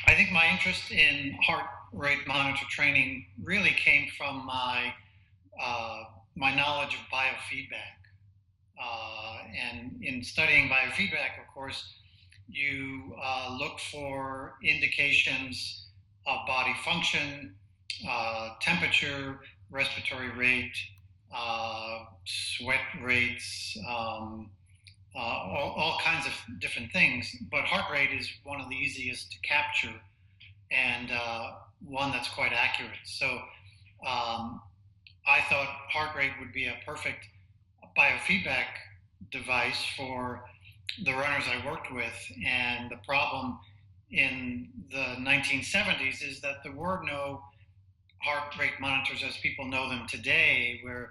I think my interest in heart rate monitor training really came from my knowledge of biofeedback. And in studying biofeedback, of course, you look for indications of body function, temperature, respiratory rate, sweat rates, all kinds of different things. But heart rate is one of the easiest to capture and one that's quite accurate. So I thought heart rate would be a perfect biofeedback device for the runners I worked with. And the problem in the 1970s is that there were no heart rate monitors as people know them today, where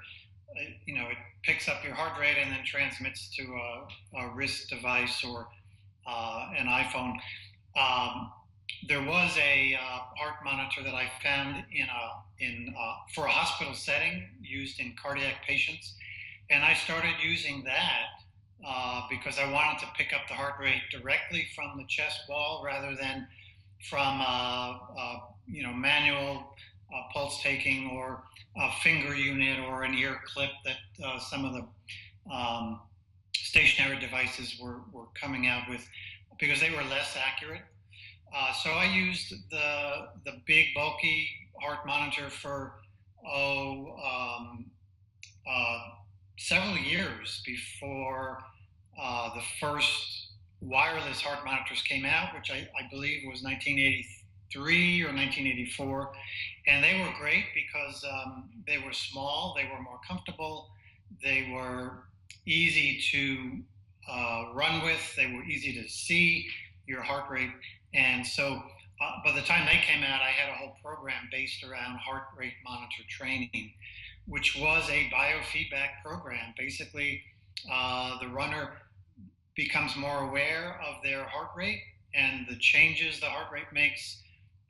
it picks up your heart rate and then transmits to a wrist device or an iPhone. There was a heart monitor that I found for a hospital setting used in cardiac patients, and I started using that because I wanted to pick up the heart rate directly from the chest wall rather than from manual pulse taking or a finger unit or an ear clip that some of the stationary devices were coming out with, because they were less accurate. So I used the big bulky heart monitor for several years before the first wireless heart monitors came out, which I believe was 1983 or 1984. And they were great because they were small, they were more comfortable, they were easy to run with, they were easy to see your heart rate. And so by the time they came out, I had a whole program based around heart rate monitor training, which was a biofeedback program. Basically, the runner becomes more aware of their heart rate and the changes the heart rate makes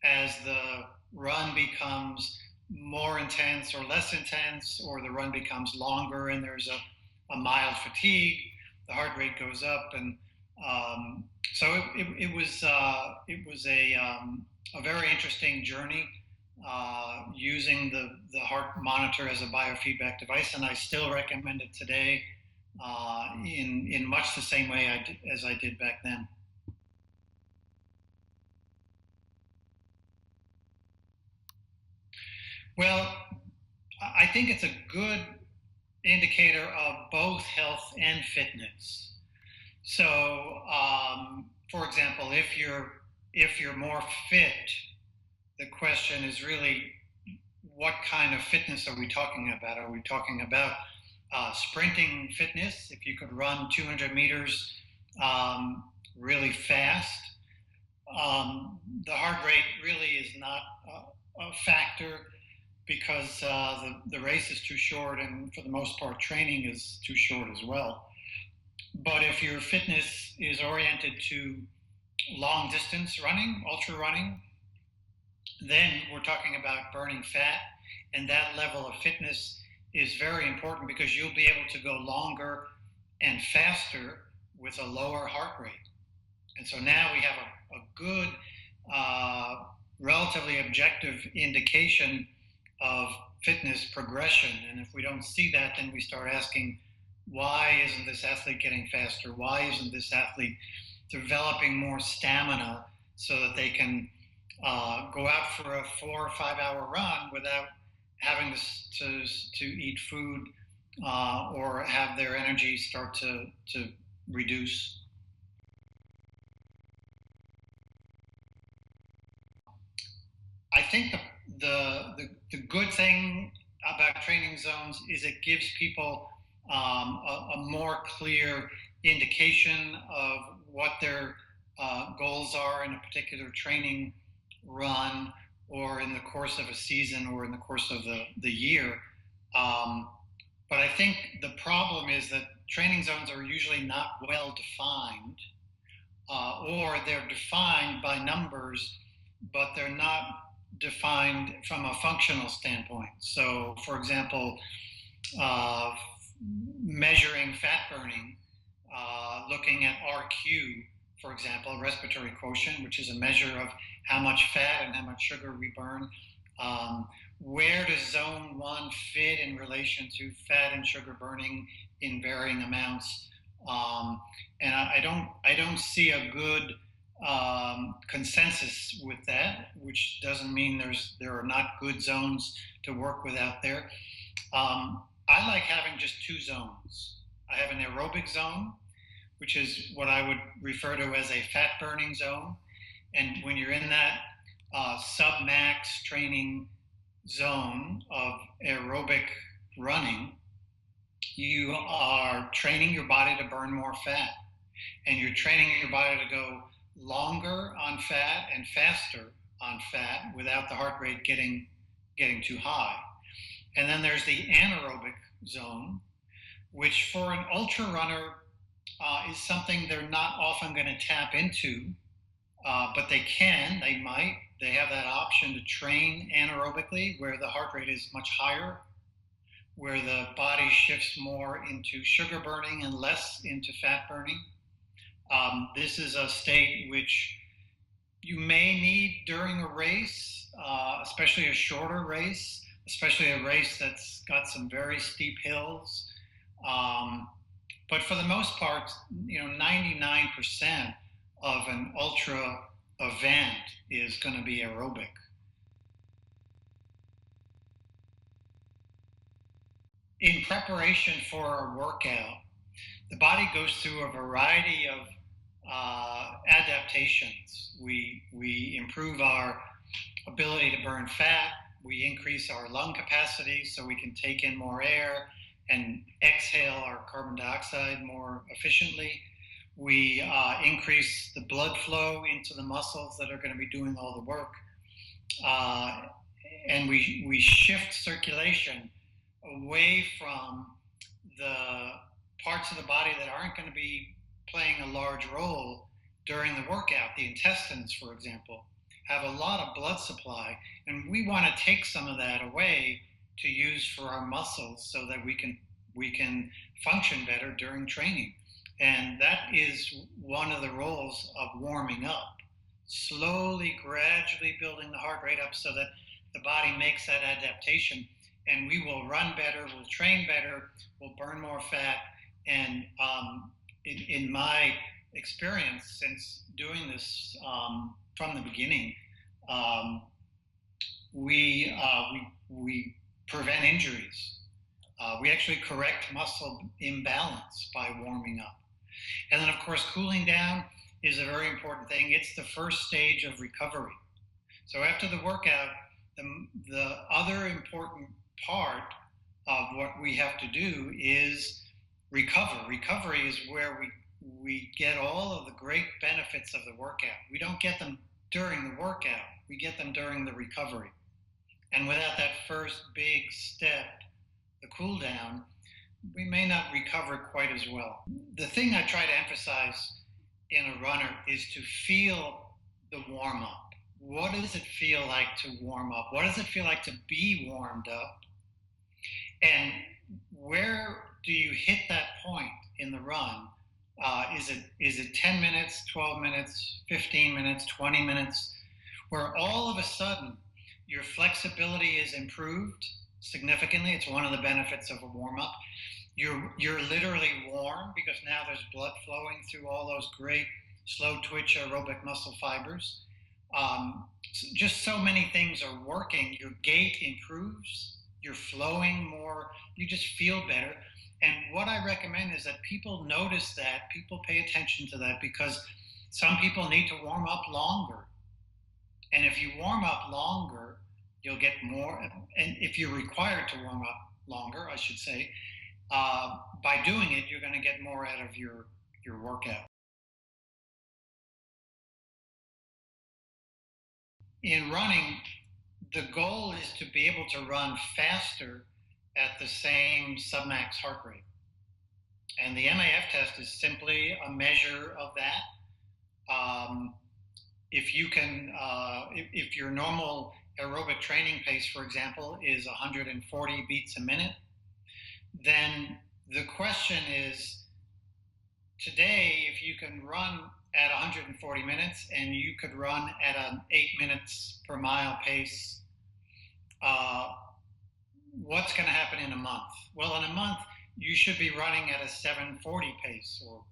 as the run becomes more intense or less intense, or the run becomes longer and there's a mild fatigue, the heart rate goes up. And so it was a very interesting journey using the heart monitor as a biofeedback device, and I still recommend it today in much the same way as I did back then. Well, I think it's a good indicator of both health and fitness. So, for example, if you're more fit, the question is really, what kind of fitness are we talking about? Are we talking about sprinting fitness? If you could run 200 meters really fast, the heart rate really is not a factor, because the race is too short, and for the most part training is too short as well. But if your fitness is oriented to long distance running, ultra running, then we're talking about burning fat, and that level of fitness is very important because you'll be able to go longer and faster with a lower heart rate. And so now we have a good, relatively objective indication of fitness progression. And if we don't see that, then we start asking, why isn't this athlete getting faster? Why isn't this athlete developing more stamina so that they can go out for a 4 or 5 hour run without having to eat food or have their energy start to reduce? I think the good thing about training zones is it gives people a more clear indication of what their goals are in a particular training run, or in the course of a season, or in the course of the year. But I think the problem is that training zones are usually not well defined, or they're defined by numbers, but they're not defined from a functional standpoint. So, for example, measuring fat burning, looking at RQ for example, respiratory quotient, which is a measure of how much fat and how much sugar we burn. Where does zone 1 fit in relation to fat and sugar burning in varying amounts? And I don't see a good consensus with that, which doesn't mean there are not good zones to work with out there. I like having just 2 zones. I have an aerobic zone, which is what I would refer to as a fat burning zone. And when you're in that sub-max training zone of aerobic running, you are training your body to burn more fat, and you're training your body to go longer on fat and faster on fat without the heart rate getting too high. And then there's the anaerobic zone, which for an ultra runner is something they're not often going to tap into, but they might. They have that option to train anaerobically, where the heart rate is much higher, where the body shifts more into sugar burning and less into fat burning. This is a state which you may need during a race, especially a shorter race, especially a race that's got some very steep hills. But for the most part, 99% of an ultra event is going to be aerobic. In preparation for a workout, the body goes through a variety of adaptations. We improve our ability to burn fat. We increase our lung capacity so we can take in more air and exhale our carbon dioxide more efficiently. We increase the blood flow into the muscles that are going to be doing all the work. And we shift circulation away from the parts of the body that aren't going to be playing a large role during the workout. The intestines, for example, have a lot of blood supply, and we want to take some of that away to use for our muscles so that we can function better during training. And that is one of the roles of warming up, slowly, gradually building the heart rate up so that the body makes that adaptation, and we will run better, we'll train better, we'll burn more fat. And in my experience since doing this from the beginning, we prevent injuries. We actually correct muscle imbalance by warming up. And then, of course, cooling down is a very important thing. It's the first stage of recovery. So after the workout, the other important part of what we have to do is recover. Recovery is where we get all of the great benefits of the workout. We don't get them during the workout. We get them during the recovery. And without that first big step, the cool down, we may not recover quite as well. The thing I try to emphasize in a runner is to feel the warm up. What does it feel like to warm up? What does it feel like to be warmed up? And where do you hit that point in the run? Is it 10 minutes, 12 minutes, 15 minutes, 20 minutes, where all of a sudden your flexibility is improved significantly? It's one of the benefits of a warm-up. You're literally warm because now there's blood flowing through all those great slow twitch aerobic muscle fibers. Just so many things are working. Your gait improves, you're flowing more, you just feel better. And what I recommend is that people notice that, people pay attention to that, because some people need to warm up longer. And if you warm up longer, you'll get more. And if you're required to warm up longer, I should say, by doing it, you're going to get more out of your workout. In running, the goal is to be able to run faster at the same submax heart rate. And the MAF test is simply a measure of that. If you can, if your normal aerobic training pace, for example, is 140 beats a minute, then the question is, today, if you can run at 140 minutes and you could run at an 8 minutes per mile pace, what's going to happen in a month? Well, in a month, you should be running at a 740 pace, or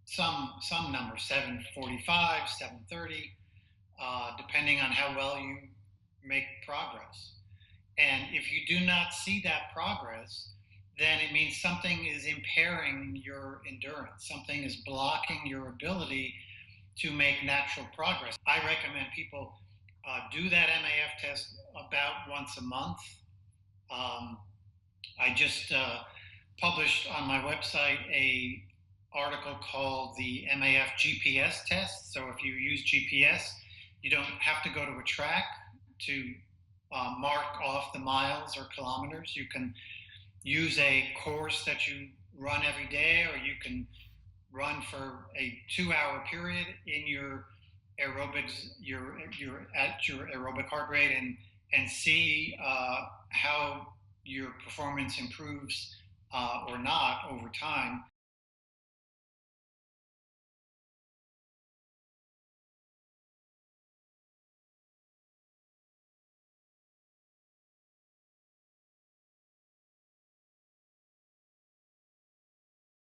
some number, 745, 730, depending on how well you make progress. And if you do not see that progress, then it means something is impairing your endurance. Something is blocking your ability to make natural progress. I recommend people do that MAF test about once a month. I just published on my website a article called the MAF GPS test. So if you use GPS, you don't have to go to a track to mark off the miles or kilometers. You can use a course that you run every day, or you can run for a 2-hour period in your aerobics, you're at your aerobic heart rate, and see how your performance improves or not over time.